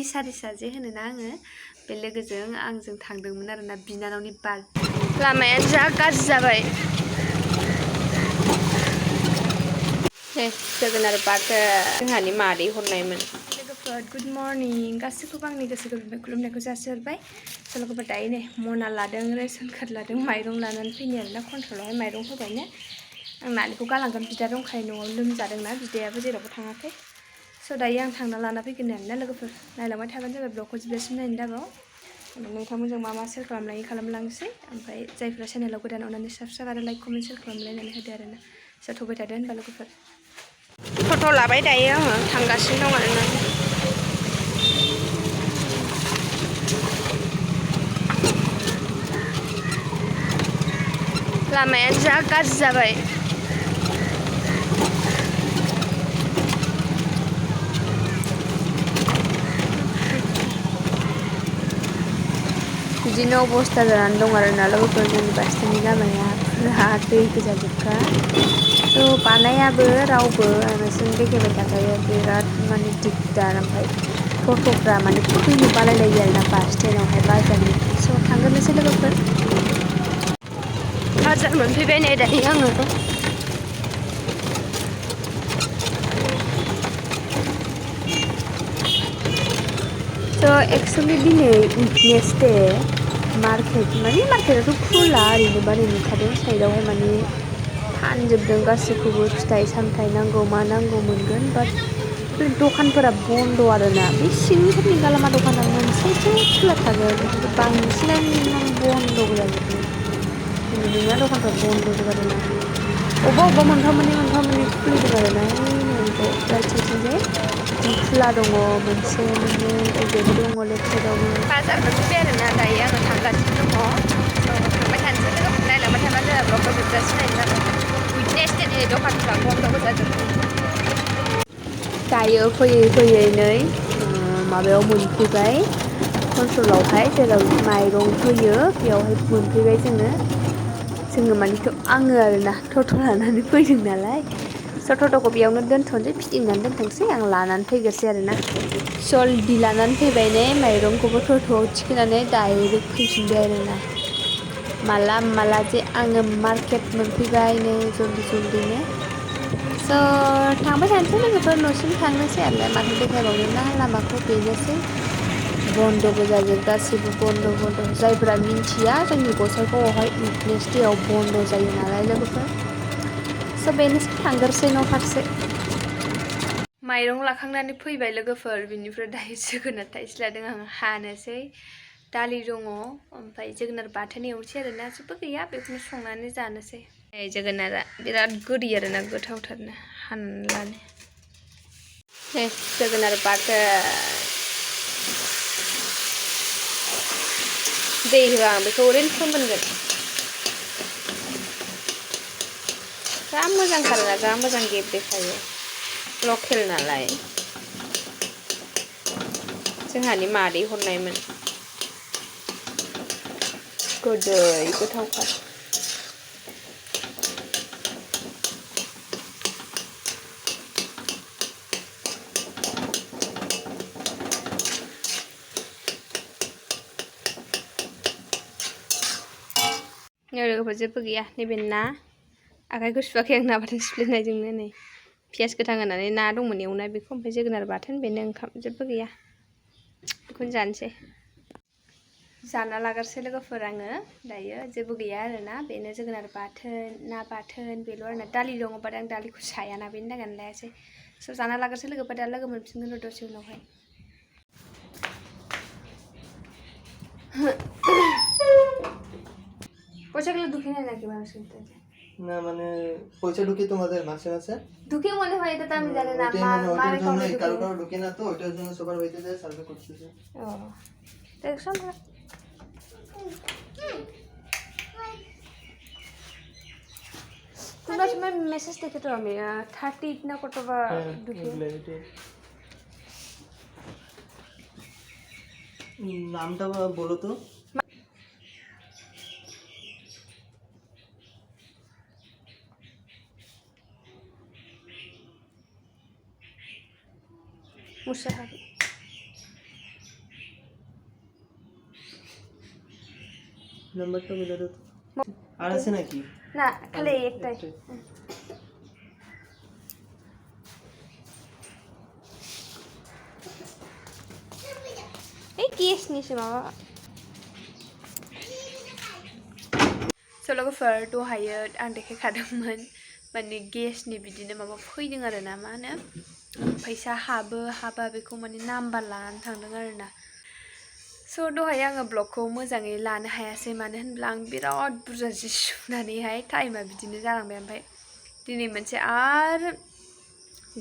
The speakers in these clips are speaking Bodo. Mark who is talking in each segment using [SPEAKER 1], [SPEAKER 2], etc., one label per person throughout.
[SPEAKER 1] बिसारिसा जे होनोना आङो बे लोगोजों आंजों थांदोंमोन आरोना बिनानावनि लामाया जा गाज्रि जाबाय जोगोनार बाथोन जोंहानि मादै हरनायमोन लोगोफोर गुड मर्निं गासैखौबो आंनि गोसो गोरबोनिफ्राय खुलुमनायखौ जासिहरबाय लोगोफोर दायो नै मना लादों रेसन कार्ड लादों माइरं लानानै फैनो आरोना कन्ट्रलावहाय माइरं होबायनो आं नानिखौ गालांगोन बिदा दंखायो न'आव लोमजादोंना बिदायाबो जेरावबो थाङाखै स' दायो आं थांना लाना फैगोन आरोना लोगोफोर नायलांबाय थाबानो जाबाय ब्लगखौ जोबजासिम नायनो दाबाव नोंथांमोनजों मा मा सेयार खालामलांसै ओमफ्राय जायफ्रा चेनेलाव गोदान अननानै साबस्क्राइब आरो लाइक कमेन्ट सेयार खालामलायनानै होदो आरोना जाथ'बाय थादो होनबा लोगोफोर फट' लाबाय दायो आङो थांगासिनो दं आरोना लामाया जा गाज्रि जाबाय बिदिनो अबस्था जानानै दं आरोना लोगोफोर जोंनि बास्ताननि लामाया फुरा दै गोजाजोबखा स' बानायाबो रावबो आंनोसो देखायबाय थाखायो बिराद माने दिगदार ओमफ्राय टट'फ्रा माने फैनो बालायलायो आरोना बास स्टेन्डआवहाय बाजारनि स' थांग्रोनोसै लोगोफोर बाजार मोनफैबाय नै दायो आङो स' एक्सुवेलि दिनै उइकनेस डे मार्केटआथ' खुला ओरैनो बारै नुखादों साइडआवहाय माने फानजोबदों गासैखौबो फिथाइ सामथाइ नांगौ मा नांगौ मोनगोन बाट दखानफोरा बन्द' आरोना बे सिंफोरनि गालामा दखाना मोनसेसो खुला थागोन बांसिनानो बन्द' जाजोबदों नोंना दखानफ्रा बन्द' जोब आरोना अबेबा मोनफा मोननै खुलिदों आरोना ओरैजाय राइट साइडथिंजाय खुला दङ मोनसे मोननै ओरैजायबो दङ लेफ्ट साइडआवबो बाजार मोनफैबाय आरोना दायो आङो थांगासिनो दङ थांबाय थानोसै लोगोफोर नायलांबाय थाबानो जाबाय ब्लगखौ जोबजासिम नायनो जाबाय उइकनेस डे दिनै दखानफ्रा बन्द' जाजोबदों दायो फैयै नै माबायाव मोनफैबाय कन्ट्रलावहाय जेराव माइरं होयो बेयावहाय मोनफैबाय जोङो मानिथ' आङो आरोना टट' लानानै फैदों नालाय स' टट'खौ बेयावनो दोनथ'नोसै फिदिंनानै दोनथोंसै आं लानानै फैग्रोसै आरोना जलदि लानानै फैबाय ने माइरंखौबो टट'आव थिखोनानै डाइरेक्ट फैफिनबाय आरोना माला जे आङो मार्केट मोनफैबाय नै जलदिनो स' थांबाय थानोसै लोगोफोर न'सिम थांनोसै आरोलाय माथो देखायबावनो ना लामाखौ बेनोसै बन्द'बो जाजोब गासैबो बन्द' जायफोरा मिन्थिया जोंनि गसाइगावआवहाय उइकनेस डेआव बन्द' जायो नालाय लोगोफोर स' बेनोसै थांग्रोसै न' फारसे माइरं लाखांनानै फैबाय लोगोफोर बिनिफ्राय दायो जोगोनार थाइसे लादों आं हानोसै दालि दङ ओमफ्राय जोगोनार बाथोन एवनोसै आरोना जेबो गैया बेखौनो संनानै जानोसै जोगोनारा बिराद गोदै आरोना गोथावथारनो हानानै लानो जोगोनार बाथोन दै होआ आं बेखौ ओरैनो फोमोनगोन जा मोजांथारना जा मोजां गेब्लेखायो लकेल नालाय जोंहानि मादै हरनायमोन गोदै गोथावथार लोगोफोर जेबो गैया नैबे ना आखाइखौ सुवाखै आं ना बाथोन सिफ्लेनायजोंनो नै पियास गोथां होनानै ना दंमोन एवनाय बेखौ ओमफ्राय जोगोनार बाथोन बेनो ओंखाम जेबो गैया बेखौनो जानोसै जाना लाग्रोसै लोगोफोर आङो दायो जेबो गैया आरोना बेनो जोगोनार बाथोन ना बाथोन बेल' आरोना दालि दङ बाट आं दालिखौ सायाना बेनि थाखायनो लायासै स' जाना लाग्रोसै लोगोफोर दा लोगो मोनफिनगोन र' दसे उनावहाय পয়সাগুলো ঢুকে নেয় নাকি মানুষের কাছে
[SPEAKER 2] না মানে পয়সা ঢুকে তোমাদের মাসে মাসে
[SPEAKER 1] ঢুকে মনে হয় এটা তো আমি জানি না
[SPEAKER 2] মার জন্য কারো কারো ঢুকে না তো ওইটার জন্য সবার হইতে যায় সার্ভে করতেছে
[SPEAKER 1] ও দেখছো না তোমরা সময় মেসেজ দেখে তো আমি 30 না কত বা ঢুকে
[SPEAKER 2] নামটা বলো তো
[SPEAKER 1] মুসাহাবি
[SPEAKER 2] नंबर तो मिला तो आड़ा से ना की
[SPEAKER 1] ना खाली एकटाই এই गेसनिसो माबा लोगोफोर दहायो आं देखायखादोंमोन माने गेसनि बिदिनो माबा फैदों आरो ना मा होनो फैसा हाबा बेखौ माने नाम्बार लानानै थांदों आरो ना दहाय आङो ब्लगखौ मोजाङै लानो हायासै मानो होनब्ला आं बिराद बुरजा जि सुनानैहाय टाइमा बिदिनो जालांबाय ओमफ्राय दिनै मोनसे आरो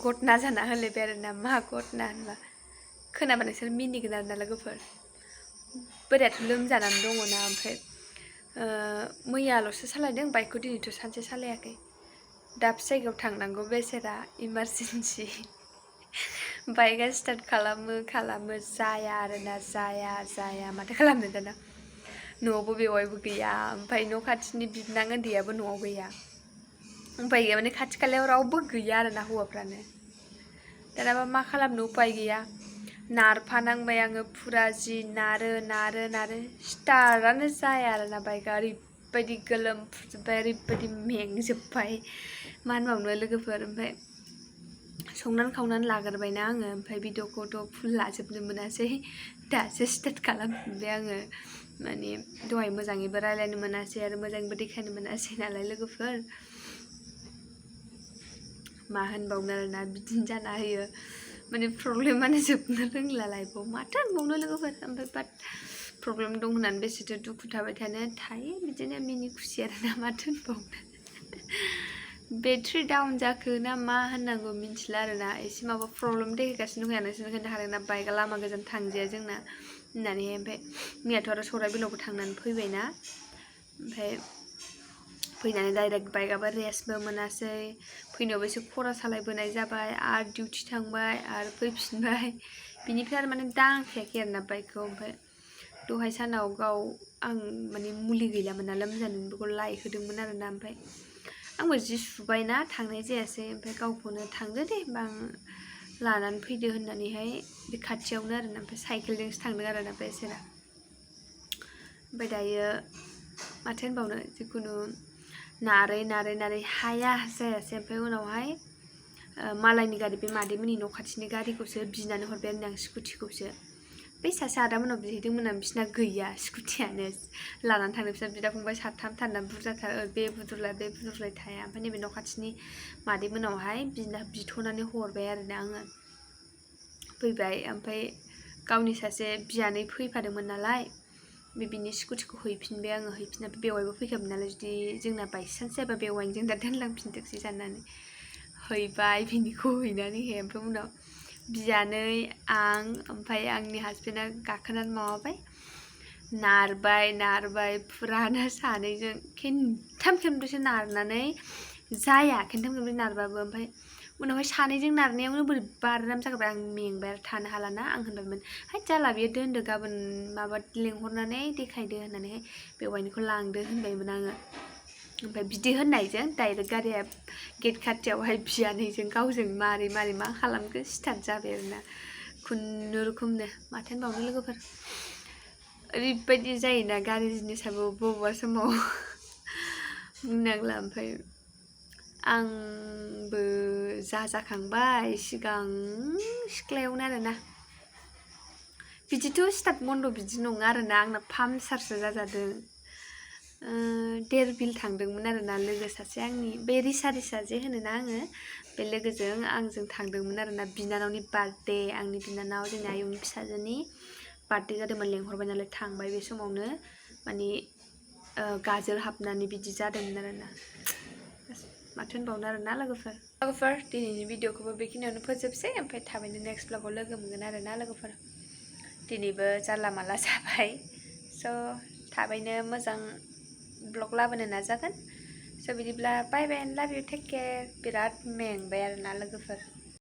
[SPEAKER 1] घटना जाना होलायबाय आरो ना मा घटना होनबा खोनाबा नोंसोर मिनिगोन आरो ना लोगोफोर बोरायाथ' लोमजानानै दङ ना ओमफ्राय मैयाल'सो सालायदों बाइकखौ दिनैथ' सानसे सालायाखै दाबसे जायगायाव थांनांगौ बेसेरा इमारजेन्सि बाइकआ स्टार्ट खालामो जाया आरोना जाया माथो खालामनो दाना न'आवबो बेवायबो गैया ओमफ्राय न' खाथिनि बिबनां उन्दैयाबो न'आव गैया उपाय गैया माने खाथि खालायाव रावबो गैया आरोना हौवाफ्रानो दानाबा मा खालामनो उपाय गैया नारफानांबाय आङो फुरा जि नारो स्टार्टआनो जाया आरोना बाइकआ ओरैबायदि गोलोमफ्रुजोब्बाय ओरैबायदि मेंजोब्बाय मा होनबावनो लोगोफोर ओमफ्राय संनानै खावनानै लाग्रोबायना आङो ओमफ्राय भिडिअखौथ' फुल लाजोबनो मोनासै दासो स्टार्ट खालामफिनबाय आङो माने दहाय मोजाङैबो रायलायनो मोनासै आरो मोजाङैबो देखायनो मोनासै नालाय लोगोफोर मा होनबावनो आरोना बिदिनो जाना होयो माने प्रब्लेमानो जोबनो रोंला लाइफआव माथो होनबावनो लोगोफोर ओमफ्राय बाट प्रब्लेम दं होननानै बेसेथो दुखु थाबाय थायो बिदिनो मिनि खुसि आरोना माथो होनबावनो बेटारि डाउन जाखो ना मा होननांगौ मिन्थिला आरोना एसे माबा प्रब्लेम देखायगासिनो दं नोंसोरनो खोन्था हादोंना बाइकआ लामा गोजान थांजाया जोंना होननानैहाय ओमफ्राय मैयाथ' आरो सौराबिलावबो थांनानै फैबायना ओमफ्राय फैनानै डाइरेक्ट बाइकआबो रेस्टबो मोनासै फैनायावबो एसे खरा सालायबोनाय जाबाय आरो डिउटि थांबाय आरो फैफिनबाय बिनिफ्राय आरो माने दांखायाखै आरोना बाइकखौ ओमफ्राय दहाय सानाव आं माने मुलि गैलामोन ना लोमजानानै बेखौ लायहोदोंमोन आरोना ओमफ्राय आंबो जि सुबायना थांनाय जायासै ओमफ्राय गावखौनो थांदो दे होनबा आं लानानै फैदो होननानैहाय बे खाथियावनो आरोना ओमफ्राय साइकेलजोंसो थांदों आरोना बेसेरा ओमफ्राय दायो माथो होनबावनो जिखुनु नारै हाया जायासै ओमफ्राय उनावहाय मालायनि गारि बे मादैमोननि न' खाथिनि गारिखौसो बिनानै हरबाय आरो आं स्कुटिखौसो बै सासे आदामोनाव बिहैदोंमोन आं बिसिना गैया स्कुटियानो लानानै थांनो बिसोर बिदा फंबाय साथाम थारना बुरजाथार बे बुदुरलाय थाया ओमफ्राय नैबे न' खाथिनि मादैमोनावहाय बिथ'नानै हरबाय आरोना आङो फैबाय ओमफ्राय गावनि सासे बियानै फैफादोंमोन नालाय बिनि स्कुटिखौ हैफिनबाय आङो हैफिननानै बेवायबो फैखाबाय नालाय जुदि जोंना बायसान्स जाबा बेवायनो जों दा दोनलांफिनथोंसै साननानै हैबाय बिनिखौ हैनानैहाय ओमफ्राय उनाव बियानै आं ओमफ्राय आंनि हासबेन्डआ गाखोनानै माबाबाय नारबाय फुरानो सानैजों खेनथामसो नारनानै जाया खेनथाम नारबाबो ओमफ्राय उनावहाय सानैजों नारनायावनो बोरैबा आराम जाबाय आं मेंबाय आरो थानो हालाना आं होनबायमोन है जाला बेयो दोनदो गाबोन माबा लेंहरनानै देखायदो होननानैहाय बेवायनिखौ लांदो होनबायमोन आङो ओमफ्राय बिदि होननायजों डाइरेक्ट गारिया गेट खाथियावहाय बियानैजों गावजों मारै मा खालामखो स्टार्ट जाबाय आरोना खुनुरुखुमनो माथो होनबावनो लोगोफोर ओरैबायदि जायोना गारि जिनिसाबो बबेबा समाव बुंनांला ओमफ्राय आंबो जाखांबाय सिगां सिख्लायावनो आरोना बिदिथ' स्टार्ट बन्द' बिदि नङा आरोना आंना पामचारसो जाजादों 1.5 बिल थांदोंमोन आरोना लोगो सासे आंनि बे रिसा जे होनोना आङो बे लोगोजों आंजों थांदोंमोन आरोना बिनानावनि बार्थडे आंनि बिनानाव जोंनि आयंनि फिसाजोनि बार्थडे जादोंमोन लेंहरबाय नालाय थांबाय बे समावनो माने गाजोल हाबनानै बिदि जादोंमोन आरोना माथो होनबावनो आरोना लोगोफोर दिनैनि भिडिअखौबो बेखिनियावनो फोजोबसै ओमफ्राय थाबैनो नेक्स्ट ब्लगाव लोगो मोनगोन आरोना लोगोफोर दिनैबो जानला मानला जाबाय थाबैनो मोजां ब्लग लाबोनो नाजागोन बिदिब्ला बाय बाय एन्ड लाभ इउ टेक केयार बिराद मेंबाय आरोना लोगोफोर